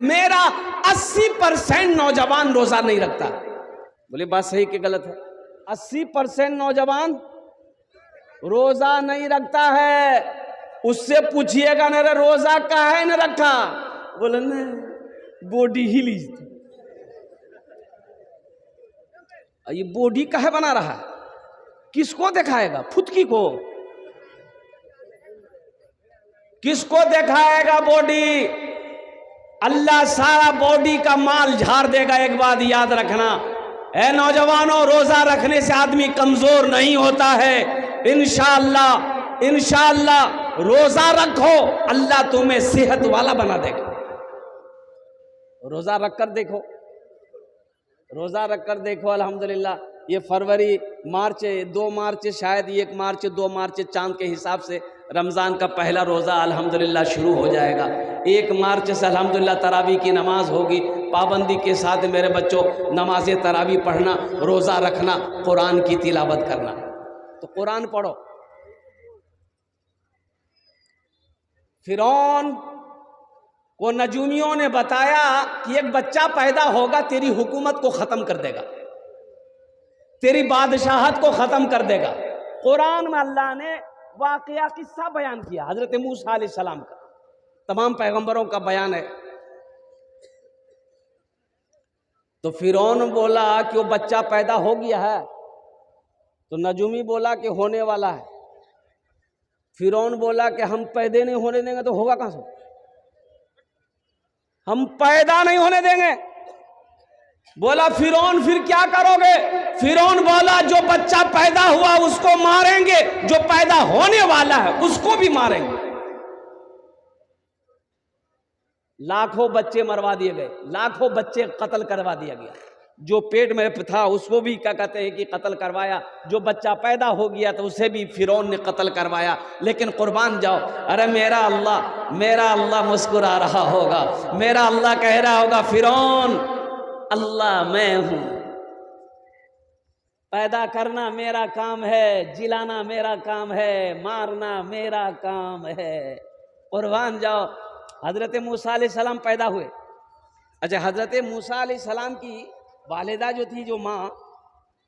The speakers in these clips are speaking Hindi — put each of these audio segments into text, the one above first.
मेरा 80% नौजवान रोजा नहीं रखता। बोले बात सही कि गलत है? 80% नौजवान रोजा नहीं रखता है। उससे पूछिएगा ना, रोजा काहे न रखा? बोले न बॉडी हिली। ये बॉडी काहे बना रहा है? किसको दिखाएगा? फुदकी को? किसको दिखाएगा बॉडी? अल्लाह सारा बॉडी का माल झाड़ देगा। एक बात याद रखना, ए नौजवानों, रोजा रखने से आदमी कमजोर नहीं होता है। इंशाअल्लाह इंशाअल्लाह रोजा रखो, अल्लाह तुम्हें सेहत वाला बना देगा। रोजा रखकर देखो, रोजा रखकर देखो। अल्हम्दुलिल्लाह ये फरवरी, मार्च, 2 मार्च, शायद 1 मार्च, 2 मार्च चांद के हिसाब से रमज़ान का पहला रोज़ा अल्हम्दुलिल्लाह शुरू हो जाएगा। 1 मार्च से अल्हम्दुलिल्लाह तरावी की नमाज होगी। पाबंदी के साथ मेरे बच्चों नमाज तरावी पढ़ना, रोज़ा रखना, कुरान की तिलावत करना। तो कुरान पढ़ो। फिरौन को नजूमियों ने बताया कि एक बच्चा पैदा होगा, तेरी हुकूमत को ख़त्म कर देगा, तेरी बादशाहत को ख़त्म कर देगा। कुरान में अल्लाह ने वाक़या किस्सा बयान किया, हज़रत मूसा अलैहिस्सलाम का, तमाम पैगंबरों का बयान है। तो फिरौन बोला कि वो बच्चा पैदा हो गया है, तो नजूमी बोला कि होने वाला है। फिरौन बोला कि हम पैदा नहीं होने देंगे। तो होगा कहां से? हम पैदा नहीं होने देंगे। बोला फिरौन फिर क्या करोगे? फिरौन बोला जो बच्चा पैदा हुआ उसको मारेंगे, जो पैदा होने वाला है उसको भी मारेंगे। लाखों बच्चे मरवा दिए गए, लाखों बच्चे कत्ल करवा दिया गया। जो पेट में था उसको भी क्या कहते हैं कि कत्ल करवाया। जो बच्चा पैदा हो गया तो उसे भी फिरौन ने कत्ल करवाया। लेकिन कुर्बान जाओ, अरे मेरा अल्लाह मुस्कुरा रहा होगा, मेरा अल्लाह कह रहा होगा फिरौन अल्लाह मैं हूं, पैदा करना मेरा काम है, जिलाना मेरा काम है, मारना मेरा काम है। कुर्बान जाओ। हजरत मूसा अलैहिस्सलाम पैदा हुए। अच्छा, हजरत मूसा अलैहिस्सलाम की वालिदा जो थी, जो माँ,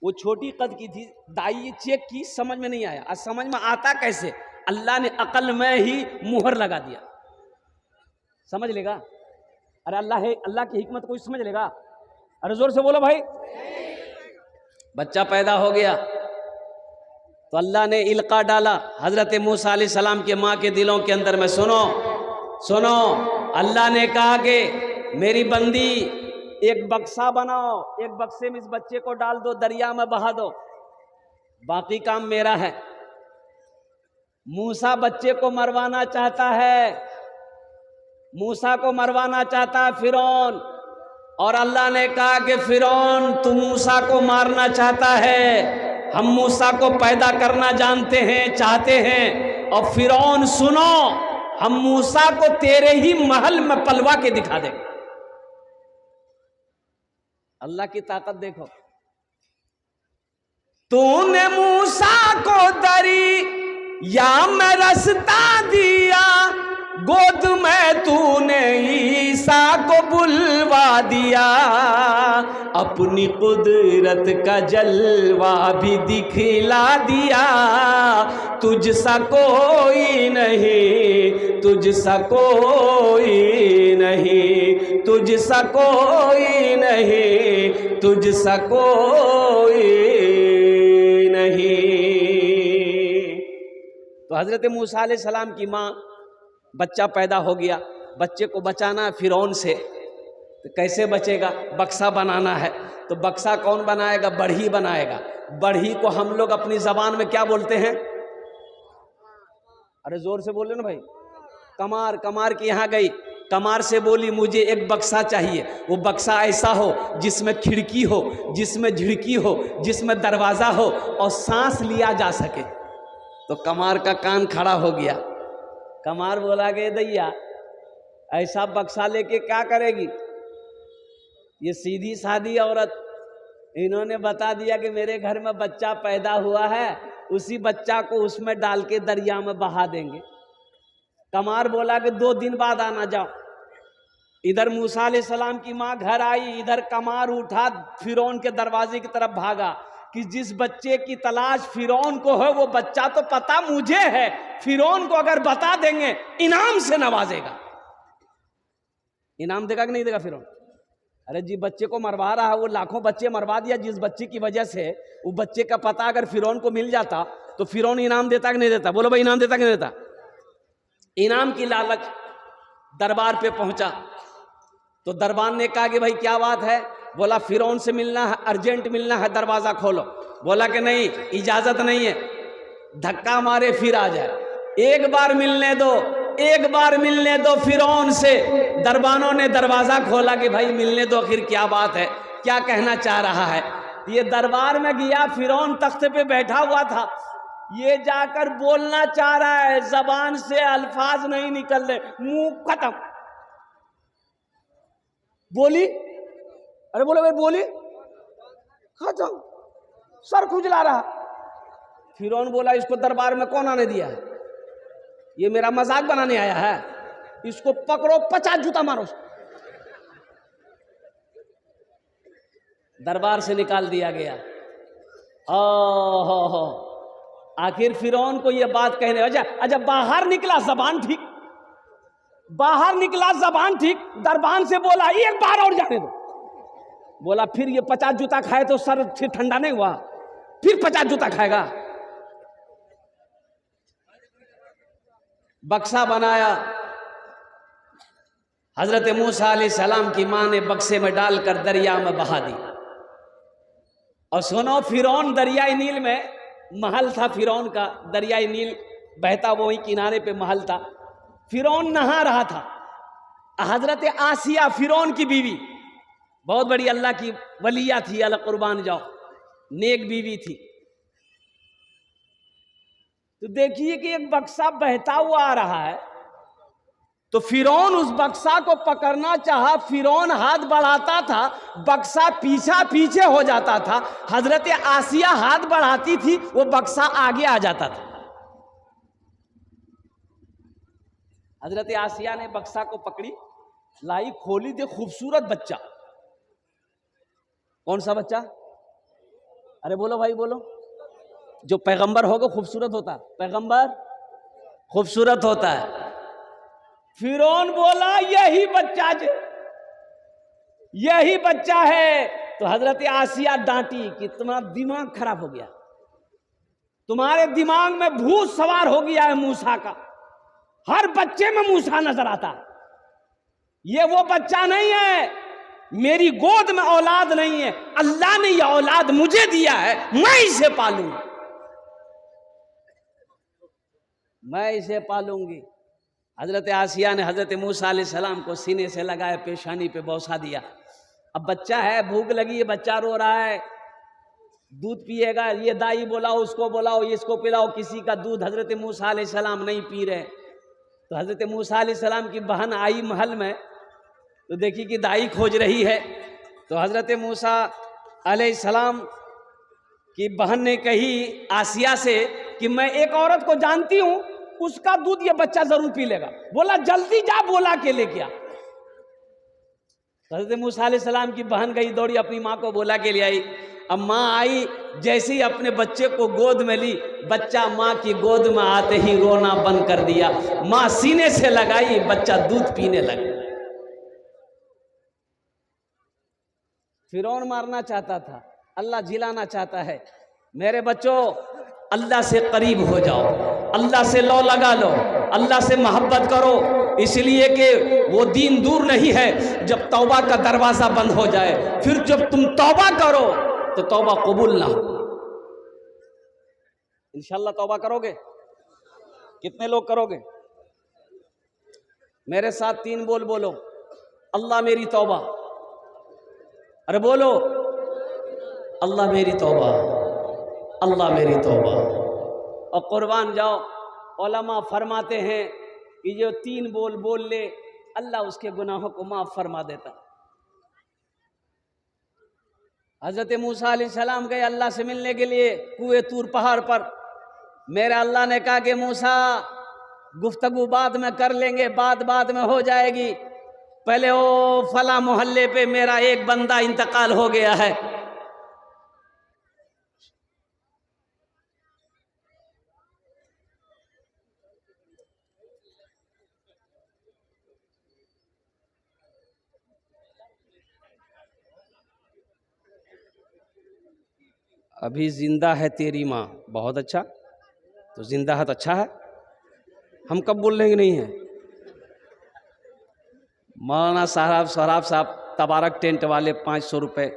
वो छोटी कद की थी। दाई चेक की, समझ में नहीं आया। आज समझ में आता कैसे? अल्लाह ने अकल में ही मुहर लगा दिया। समझ लेगा? अरे अल्लाह है, अल्लाह की हिकमत कोई समझ लेगा? अरे जोर से बोलो भाई। बच्चा पैदा हो गया तो अल्लाह ने इल्का डाला हजरत मूसा अलैहिस्सलाम के माँ के दिलों के अंदर में। सुनो सुनो, अल्लाह ने कहा कि मेरी बंदी एक बक्सा बनाओ, एक बक्से में इस बच्चे को डाल दो, दरिया में बहा दो, बाकी काम मेरा है। मूसा बच्चे को मरवाना चाहता है, मूसा को मरवाना चाहता है फिरौन। और अल्लाह ने कहा कि फिरौन तू मूसा को मारना चाहता है, हम मूसा को पैदा करना जानते हैं, चाहते हैं। और फिरौन सुनो, हम मूसा को तेरे ही महल में पलवा के दिखा देंगे। अल्लाह की ताकत देखो। तूने मूसा को दरिया में रास्ता दिया, गोद में तूने ईसा को बुलवा दिया, अपनी कुदरत का जलवा भी दिखला दिया। तुझसा कोई नहीं, तुझसा कोई नहीं, तुझसा कोई नहीं, तुझसा कोई नहीं। तो हजरत मूसा अलैहिस्सलाम की माँ, बच्चा पैदा हो गया, बच्चे को बचाना है फिरौन से। तो कैसे बचेगा? बक्सा बनाना है। तो बक्सा कौन बनाएगा? बढ़ी बनाएगा। बढ़ी को हम लोग अपनी जबान में क्या बोलते हैं? अरे जोर से बोले ना भाई। कमार। कमार की यहाँ गई, कमार से बोली मुझे एक बक्सा चाहिए। वो बक्सा ऐसा हो जिसमें खिड़की हो, जिसमें झिड़की हो, जिसमें दरवाजा हो और सांस लिया जा सके। तो कमार का कान खड़ा हो गया। कमार बोला कि दैया ऐसा बक्सा लेके क्या करेगी? ये सीधी सादी औरत, इन्होंने बता दिया कि मेरे घर में बच्चा पैदा हुआ है, उसी बच्चा को उसमें डाल के दरिया में बहा देंगे। कमार बोला कि 2 दिन बाद आना। जाओ इधर मूसा अलैहिस्सलाम की माँ घर आई, इधर कमार उठा, फिरौन के दरवाजे की तरफ भागा कि जिस बच्चे की तलाश फिरौन को है वो बच्चा तो पता मुझे है, फिरौन को अगर बता देंगे इनाम से नवाजेगा। इनाम देगा कि नहीं देगा फिरौन? अरे जी बच्चे को मरवा रहा है, वो लाखों बच्चे मरवा दिया, जिस बच्चे की वजह से वो बच्चे का पता अगर फिरौन को मिल जाता तो फिरौन इनाम देता कि नहीं देता? बोलो भाई, इनाम देता कि नहीं देता? इनाम की लालच दरबार पे पहुंचा तो दरबार ने कहा कि भाई क्या बात है? बोला फिरौन से मिलना है, अर्जेंट मिलना है, दरवाजा खोलो। बोला कि नहीं, इजाजत नहीं है, धक्का मारे फिर आ जाए, एक बार मिलने दो, एक बार मिलने दो फिरौन से। दरबानों ने दरवाजा खोला कि भाई मिलने दो, आखिर क्या बात है, क्या कहना चाह रहा है। ये दरबार में गया, फिरौन तख्ते पे बैठा हुआ था, ये जाकर बोलना चाह रहा है, जबान से अल्फाज नहीं निकल रहे, मुंह खत्म। बोली, अरे बोले भाई बोली, खत्म, सर खुजला रहा। फिरौन बोला इसको दरबार में कौन आने दिया है? ये मेरा मजाक बनाने आया है, इसको पकड़ो, 50 जूता मारो। दरबार से निकाल दिया गया। हो आखिर फिरौन को ये बात कहने अच्छा बाहर निकला, जबान ठीक, बाहर निकला जबान ठीक, दरबान से बोला एक बार और जाने दो। बोला फिर ये 50 जूता खाए तो सर फिर ठंडा नहीं हुआ, फिर 50 जूता खाएगा। बक्सा बनाया, हजरत मूसा अलैहिस्सलाम की मां ने बक्से में डालकर दरिया में बहा दी। और सुनो, फिरौन दरियाई नील में महल था, फिरौन का दरियाई नील बहता, वही किनारे पे महल था। फिरौन नहा रहा था, हजरत आसिया फिरौन की बीवी, बहुत बड़ी अल्लाह की वलिया थी, अल्लाह कुर्बान जाओ, नेक बीवी थी। तो देखिए कि एक बक्सा बहता हुआ आ रहा है, तो फिरौन उस बक्सा को पकड़ना चाहा, फिरौन हाथ बढ़ाता था, बक्सा पीछा पीछे हो जाता था, हजरत आसिया हाथ बढ़ाती थी, वो बक्सा आगे आ जाता था। हजरत आसिया ने बक्सा को पकड़ी, लाई, खोली, दे खूबसूरत बच्चा। कौन सा बच्चा? अरे बोलो भाई बोलो, जो पैगंबर होगा खूबसूरत होता है, पैगंबर खूबसूरत होता है। फिरौन बोला यही बच्चा जे, यही बच्चा है। तो हजरत आसिया डांटी कि तुम्हारा दिमाग खराब हो गया, तुम्हारे दिमाग में भूत सवार हो गया है मूसा का, हर बच्चे में मूसा नजर आता, ये वो बच्चा नहीं है, मेरी गोद में औलाद नहीं है, अल्लाह ने यह औलाद मुझे दिया है, मैं इसे पालूंगा, मैं इसे पालूंगी। हजरत आसिया ने हजरत मूसा अलैहिस्सलाम को सीने से लगाया, पेशानी पे बौसा दिया। अब बच्चा है, भूख लगी है, बच्चा रो रहा है, दूध पिएगा, ये दाई बुलाओ, उसको बुलाओ, इसको पिलाओ, किसी का दूध हजरत मूसा अलैहिस्सलाम नहीं पी रहे। तो हजरत मूसा अलैहिस्सलाम की बहन आई महल में, तो देखी कि दाई खोज रही है। तो हजरत मूसा अलैहिस्सलाम की बहन ने कही आसिया से कि मैं एक औरत को जानती हूं, उसका दूध ये बच्चा जरूर पी लेगा। बोला जल्दी जा, बोला के लेके आ। हजरत मूसा अलैहिस्सलाम की बहन गई, दौड़ी अपनी माँ को बोला के ले आई। अब माँ आई, जैसे ही अपने बच्चे को गोद में ली, बच्चा माँ की गोद में आते ही रोना बंद कर दिया। माँ सीने से लगाई, बच्चा दूध पीने लगा। फिरौन मारना चाहता था, अल्लाह जिलाना चाहता है। मेरे बच्चों, अल्लाह से करीब हो जाओ, अल्लाह से लो लगा लो, अल्लाह से मोहब्बत करो, इसलिए कि वो दीन दूर नहीं है जब तौबा का दरवाज़ा बंद हो जाए। फिर जब तुम तौबा करो तो तौबा कबूल ना हो। इंशाल्लाह तौबा करोगे? कितने लोग करोगे? मेरे साथ 3 बोल बोलो, अल्लाह मेरी तौबा। अरे बोलो, अल्लाह मेरी तौबा, अल्लाह मेरी तौबा। और कुर्बान जाओ, उलमा फरमाते हैं कि जो 3 बोल बोल ले, अल्लाह उसके गुनाहों को माफ फरमा देता। हजरत मूसा अलैहिस्सलाम गए अल्लाह से मिलने के लिए कुएं तूर पहाड़ पर। मेरे अल्लाह ने कहा कि मूसा, गुफ्तगू बाद में कर लेंगे, बात बाद में हो जाएगी, पहले ओ फला मोहल्ले पे मेरा एक बंदा इंतकाल हो गया है, अभी जिंदा है तेरी माँ, बहुत अच्छा, तो जिंदा है तो अच्छा है, हम कब बोल रहे हैं कि नहीं है। मौलाना साहब सराफ साहब तबारक टेंट वाले 500 रुपये,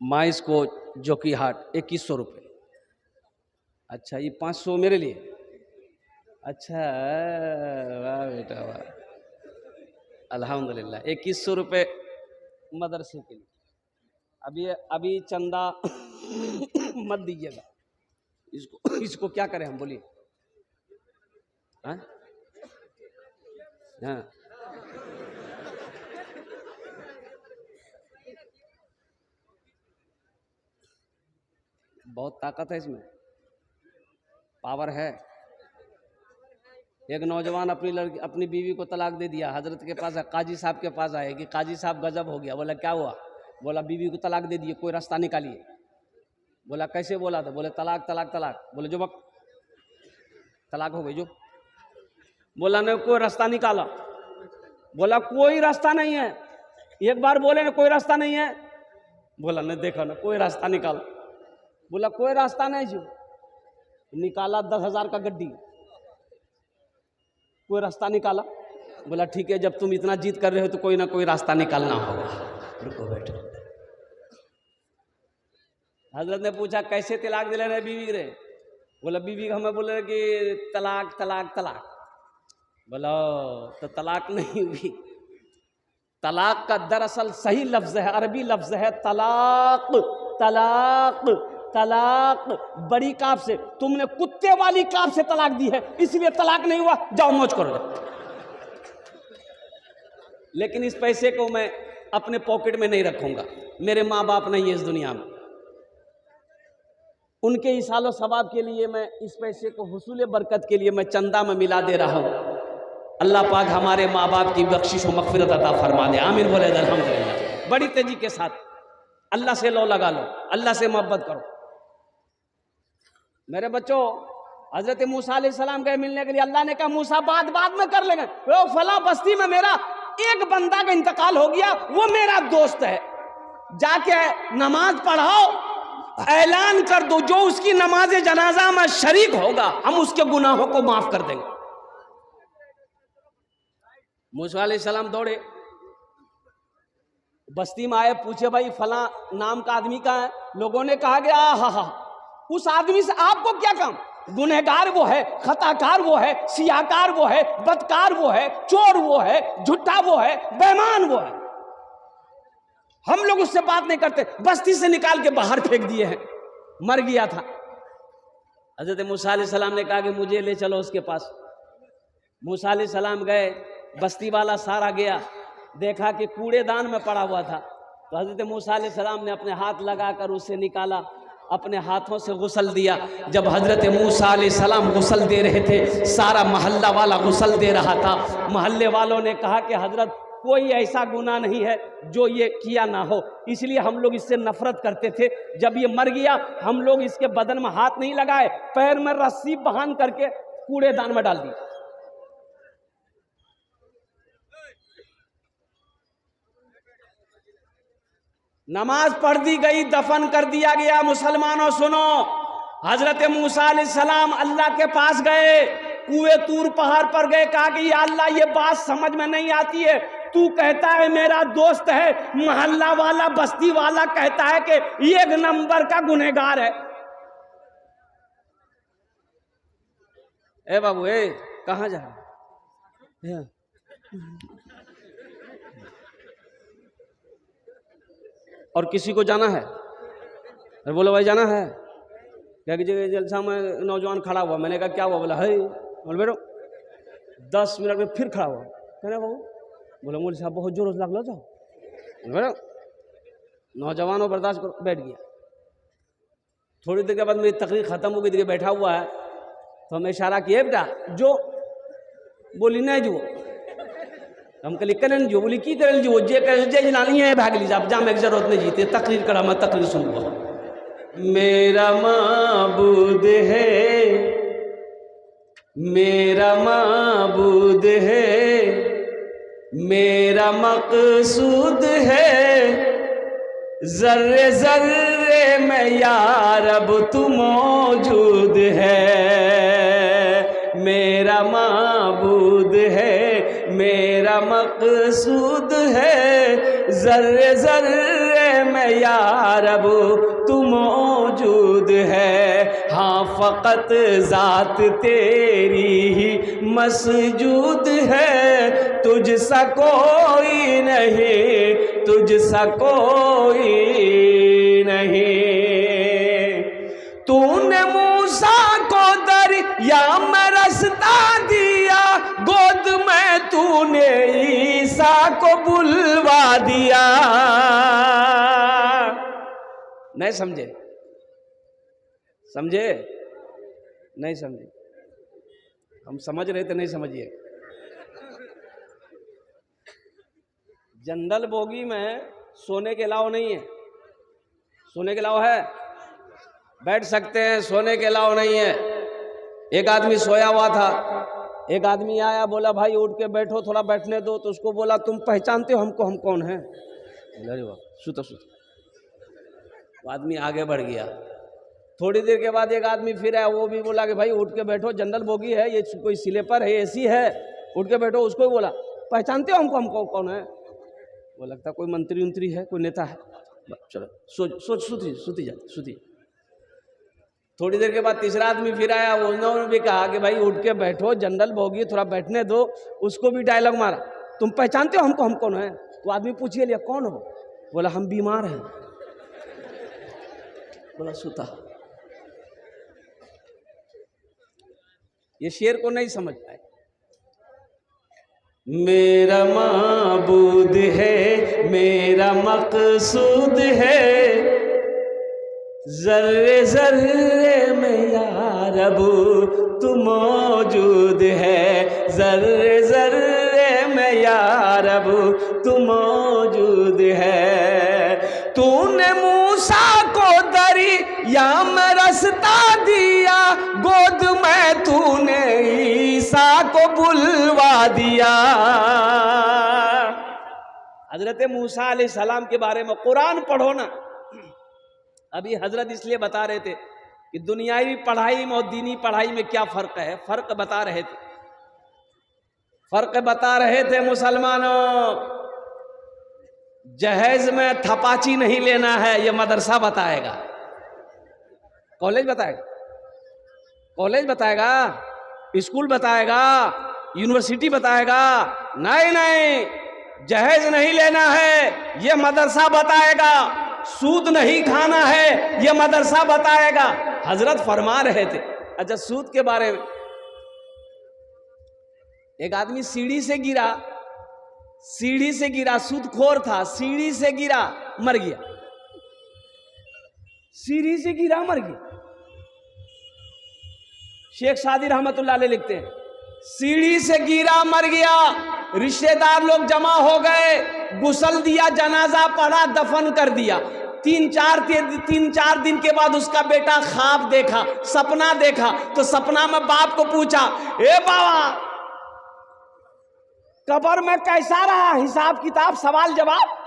माइस को जोकी हाट 2100 रुपये। अच्छा ये 500 मेरे लिए, अच्छा वाह बेटा वाह, अल्हम्दुलिल्लाह 2100 रुपये मदरसे के लिए। अभी चंदा मत दीजिएगा, इसको क्या करें हम, बोलिए। हाँ हाँ, बहुत ताकत है इसमें, पावर है। एक नौजवान अपनी बीवी को तलाक दे दिया, हजरत के पास काजी साहब के पास आए कि काजी साहब गजब हो गया। बोला क्या हुआ? बोला बीवी को तलाक दे दिए, कोई रास्ता निकालिए। बोला कैसे? बोला था, बोले तलाक तलाक तलाक। बोले जो बक तलाक हो गई जो। बोला ने कोई रास्ता निकाला। बोला कोई रास्ता नहीं है। एक बार बोले ना कोई रास्ता नहीं है। बोला ने देखा ना कोई रास्ता निकाला। बोला कोई रास्ता नहीं जो। निकाला 10,000 का गड्डी, कोई रास्ता निकाला। बोला ठीक है, जब तुम इतना जिद कर रहे हो तो कोई ना कोई रास्ता निकालना होगा। रुको बैठो। हजरत ने पूछा कैसे तलाक दिले रहे बीवी रे? बोला बीवी को हमें बोले कि तलाक तलाक तलाक। बोला तो तलाक नहीं हुई। तलाक का दरअसल सही लफ्ज है, अरबी लफ्ज है तलाक। तलाक तलाक बड़ी काफ से, तुमने कुत्ते वाली काफ से तलाक दी है, इसलिए तलाक नहीं हुआ। जाओ मौज करो जाओ। लेकिन इस पैसे को मैं अपने पॉकेट में नहीं रखूंगा। मेरे माँ बाप नहीं है इस दुनिया में, उनके इसालो सवाब के लिए मैं इस पैसे को हुसूल बरकत के लिए मैं चंदा में मिला दे रहा हूँ। अल्लाह पाक हमारे माँ बाप की बख्शिश व मग़फ़िरत अता फरमा दे। आमीन बोले अल्हम्दुलिल्लाह। बड़ी तेजी के साथ अल्लाह से लो लगा लो, अल्लाह से मोहब्बत करो। मेरे बच्चों, हजरत मूसा अलैहिस्सलाम गए मिलने के लिए। अल्लाह ने कहा मूसा बाद में कर लेंगे। वो फला बस्ती में मेरा एक बंदा का इंतकाल हो गया, वो मेरा दोस्त है, जाके नमाज पढ़ाओ, ऐलान कर दो जो उसकी नमाज जनाजा में शरीक होगा हम उसके गुनाहों को माफ कर देंगे। मूसा अलैहिस्सलाम दौड़े, बस्ती में आए, पूछे भाई फला नाम का आदमी कहाँ है? लोगों ने कहा गया हा उस आदमी से आपको क्या काम? गुनहगार वो है, खताकार वो है, सियाकार वो है, बदकार वो है, चोर वो है, झूठा वो है, बेईमान वो है। हम लोग उससे बात नहीं करते, बस्ती से निकाल के बाहर फेंक दिए हैं, मर गया था। हजरत मूसा अलैहिस्सलाम ने कहा कि मुझे ले चलो उसके पास। मूसा अलैहिस्सलाम गए, बस्ती वाला सारा गया, देखा कि कूड़ेदान में पड़ा हुआ था। तो हजरत मूसा अलैहिस्सलाम ने अपने हाथ लगाकर उसे निकाला, अपने हाथों से गुस्ल दिया। जब हजरत मूसा अलैहिस्सलाम गुस्ल दे रहे थे, सारा मोहल्ला वाला गुस्ल दे रहा था। मोहल्ले वालों ने कहा कि हजरत कोई ऐसा गुनाह नहीं है जो ये किया ना हो, इसलिए हम लोग इससे नफरत करते थे। जब ये मर गया हम लोग इसके बदन में हाथ नहीं लगाए, पैर में रस्सी बांध करके कूड़ेदान में डाल दी। नमाज पढ़ दी गई, दफन कर दिया गया। मुसलमानों सुनो, हजरत मूसा अलैहिस्सलाम अल्लाह के पास गए, कुएं तूर पहाड़ पर गए, कहा कि या अल्लाह ये बात समझ में नहीं आती है, तू कहता है मेरा दोस्त है, मोहल्ला वाला बस्ती वाला कहता है कि एक नंबर का गुनहगार है। ए बाबू ए कहाँ जा रहा? और किसी को जाना है? अरे बोलो भाई जाना है क्या? कि जलसा में नौजवान खड़ा हुआ, मैंने कहा क्या हुआ? बोला है। बोल बेटो 10 मिनट में फिर खड़ा हुआ, कहना बाबू? बोला मोल साहब बहुत जोर लग लो। बेटो नौजवानों बर्दाश्त करो, बैठ गया। थोड़ी देर के बाद मेरी तकरीर खत्म हो गई, देखिए बैठा हुआ है, तो हमें इशारा किया बेटा जो, बोली नहीं जो। हम कल करें जो बोली की करें जो जे करें जे जलानी है भाग लीजिए आप जाम एक जरूरत नहीं जीते तकरीर करा मैं तकरीर सुनूंगा। मेरा माबूद है, मेरा माबूद है, मेरा मकसूद है, जर्रे जर्रे में या रब तू मौजूद है। मेरा माबूद है, मेरा मकसूद है, जर्रे जर्रे में या रब तू मौजूद है। हाँ फ़कत ज़ात तेरी ही मसजूद है, तुझसा कोई नहीं, तुझसा कोई नहीं। तूने मूसा को दरिया में रास्ता दिया, गोद में तूने ईसा को बुलवा दिया। नहीं समझे? समझे? नहीं समझे? हम समझ रहे थे, नहीं समझिए। जनरल बोगी में सोने के अलावा नहीं है। सोने के अलावा है, बैठ सकते हैं, सोने के अलावा नहीं है। एक आदमी सोया हुआ था, एक आदमी आया, बोला भाई उठ के बैठो, थोड़ा बैठने दो। तो उसको बोला तुम पहचानते हो हमको, हम कौन हैं? अरे वाह, सुतो सुतो। वो आदमी आगे बढ़ गया। थोड़ी देर के बाद एक आदमी फिर आया, वो भी बोला कि भाई उठ के बैठो, जनरल बोगी है, ये कोई स्लीपर है, एसी है, उठ के बैठो। उसको बोला पहचानते हो हमको, हमको कौन है? वो लगता कोई मंत्री उंत्री है, कोई नेता है। चलो सोच सुती जाती सुती। थोड़ी देर के बाद तीसरा आदमी फिर आया, उन्होंने भी कहा कि भाई उठ के बैठो, जनरल बोगी, थोड़ा बैठने दो। उसको भी डायलॉग मारा, तुम पहचानते हो हमको, हम कौन है? तो आदमी पूछिए लिया कौन हो? बोला हम बीमार हैं। बोला सुता। ये शेर को नहीं समझ पाए। मेरा माबूद है, मेरा मकसूद है, जर्रे जर्रे में या रब तू मौजूद है, जर्रे जर्रे में या रब तू मौजूद है। तूने मूसा को दरिया में रास्ता दिया, गोद में तूने ईसा को बुलवा दिया। हजरत मूसा अलैहिस्सलाम के बारे में कुरान पढ़ो ना। अभी हजरत इसलिए बता रहे थे कि दुनियावी पढ़ाई में और दीनी पढ़ाई में क्या फर्क है, फर्क बता रहे थे। फर्क बता रहे थे मुसलमानों। जहेज में थपाची नहीं लेना है, यह मदरसा बताएगा। कॉलेज बताएगा, कॉलेज बताएगा, स्कूल बताएगा, यूनिवर्सिटी बताएगा। नहीं नहीं, जहेज नहीं लेना है, यह मदरसा बताएगा। सूद नहीं खाना है, यह मदरसा बताएगा। हजरत फरमा रहे थे। अच्छा, सूद के बारे में, एक आदमी सीढ़ी से गिरा, सीढ़ी से गिरा, सूदखोर था, सीढ़ी से गिरा, मर गया। सीढ़ी से गिरा, मर गया। शेख सादी रहमतुल्लाह अलैह लिखते हैं, सीढ़ी से गिरा, मर गया। रिश्तेदार लोग जमा हो गए, गुसल दिया, जनाजा पढ़ा, दफन कर दिया। तीन चार दिन के बाद उसका बेटा ख्वाब देखा, सपना देखा। तो सपना में बाप को पूछा, ए बाबा कब्र में कैसा रहा, हिसाब किताब, सवाल जवाब?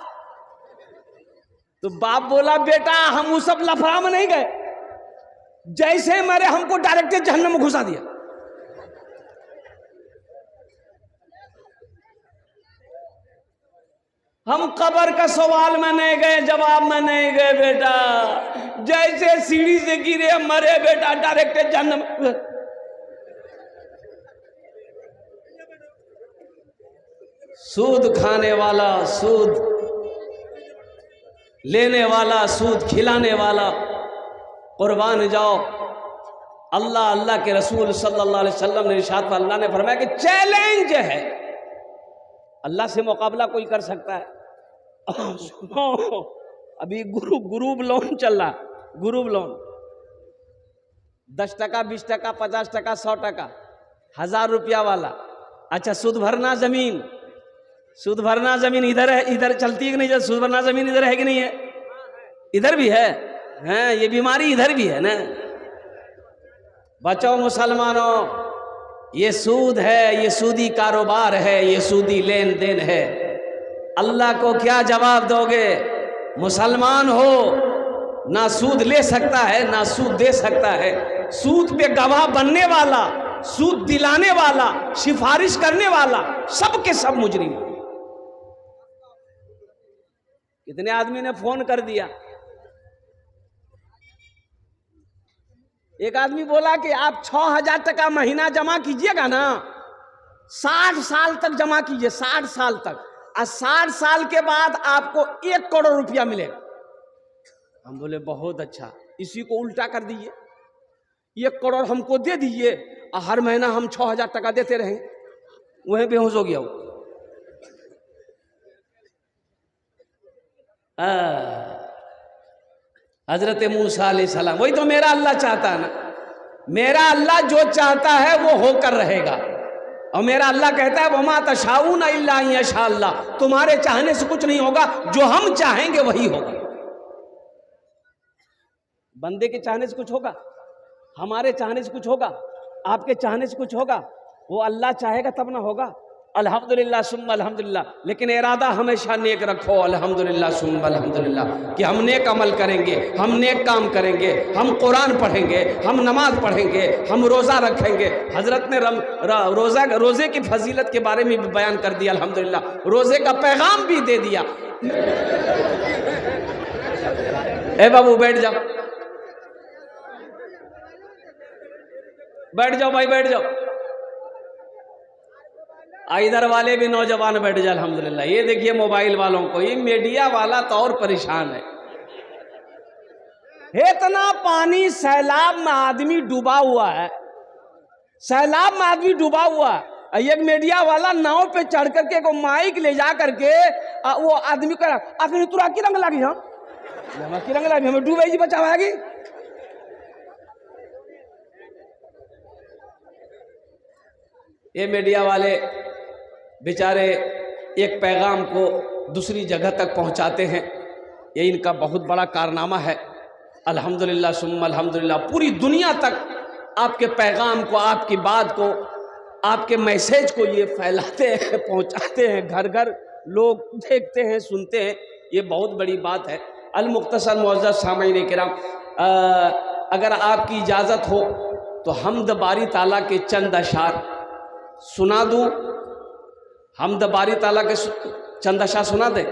तो बाप बोला, बेटा हम उस सब लफड़ा में नहीं गए, जैसे मरे हमको डायरेक्ट जहन्नम में घुसा दिया। हम कब्र का सवाल में नहीं गए, जवाब में नहीं गए बेटा, जैसे सीढ़ी से गिरे मरे बेटा, डायरेक्ट जहन्नम। सूद खाने वाला, सूद लेने वाला, सूद खिलाने वाला, कुर्बान जाओ। अल्लाह, अल्लाह के रसूल सल्लल्लाहु अलैहि वसल्लम ने इरशाद, अल्लाह ने फरमाया कि चैलेंज है, अल्लाह से मुकाबला कोई कर सकता है? अभी ग्रुप लोन चल रहा, ग्रुप लोन 10 टका, 20 टका, 50 टका, 100 टका, 1000 रुपया वाला। अच्छा, सूद भरना जमीन, सूद भरना जमीन इधर है, इधर चलती है कि नहीं? सूद भरना जमीन इधर है कि नहीं है? इधर भी है। हैं, ये बीमारी इधर भी है ना। बचाओ मुसलमानों, ये सूद है, ये सूदी कारोबार है, ये सूदी लेन देन है। अल्लाह को क्या जवाब दोगे? मुसलमान हो, ना सूद ले सकता है ना सूद दे सकता है। सूद पे गवाह बनने वाला, सूद दिलाने वाला, सिफारिश करने वाला, सब के सब मुजरिम। कितने आदमी ने फोन कर दिया। एक आदमी बोला कि आप 6,000 टका महीना जमा कीजिएगा ना, 60 साल तक जमा कीजिए, 60 साल तक, और 60 साल के बाद आपको 1 करोड़ रुपया मिलेगा। हम बोले बहुत अच्छा, इसी को उल्टा कर दीजिए, 1 करोड़ हमको दे दीजिए और हर महीना हम 6,000 टका देते रहेंगे। वही बेहोश हो गया वो। हजरत मूसा अलैहिस्सलाम, वही तो मेरा अल्लाह चाहता है ना। मेरा अल्लाह जो चाहता है वो होकर रहेगा, और मेरा अल्लाह कहता है वमा तशाऊना इल्ला अन यशा अल्लाह, तुम्हारे चाहने से कुछ नहीं होगा, जो हम चाहेंगे वही होगा। बंदे के चाहने से कुछ होगा? हमारे चाहने से कुछ होगा? आपके चाहने से कुछ होगा? वो अल्लाह चाहेगा तब ना होगा। अल्हम्दुलिल्लाह सुम्मा अल्हम्दुलिल्लाह, लेकिन इरादा हमेशा नेक रखो। अल्हम्दुलिल्लाह सुम्मा अल्हम्दुलिल्लाह, कि हम नेक अमल करेंगे, हम नेक काम करेंगे, हम कुरान पढ़ेंगे, हम नमाज पढ़ेंगे, हम रोज़ा रखेंगे। हजरत ने रोज़े की फजीलत के बारे में भी बयान कर दिया। अल्हम्दुलिल्लाह, रोज़े का पैगाम भी दे दिया। ए बाबू बैठ जाओ, बैठ जाओ भाई, बैठ जाओ। इधर वाले भी नौजवान बैठ जाए। अल्हम्दुलिल्लाह। ये देखिए मोबाइल वालों को, ये मीडिया वाला तो और परेशान है। इतना पानी, सैलाब में आदमी डूबा हुआ है, सैलाब में आदमी डूबा हुआ है। एक मीडिया वाला नाव पे चढ़ करके को माइक ले जा करके वो आदमी का आखिर तुरा की रंग लगी, हम की रंग लगी, हमें डूबे जी बचावागी। ये मीडिया वाले बेचारे एक पैगाम को दूसरी जगह तक पहुंचाते हैं, ये इनका बहुत बड़ा कारनामा है। अल्हम्दुलिल्लाह सुम्मा अल्हम्दुलिल्लाह, पूरी दुनिया तक आपके पैगाम को, आपकी बात को, आपके मैसेज को ये फैलाते हैं, पहुंचाते हैं, घर घर लोग देखते हैं, सुनते हैं। ये बहुत बड़ी बात है। अल-मुख्तसर मुअज़्ज़ज़ सामईन किराम, अगर आपकी इजाज़त हो तो हम्द बारी ताला के चंद अशार सुना दूँ? हम्द बारी ताला के चंद अशार सुना दे।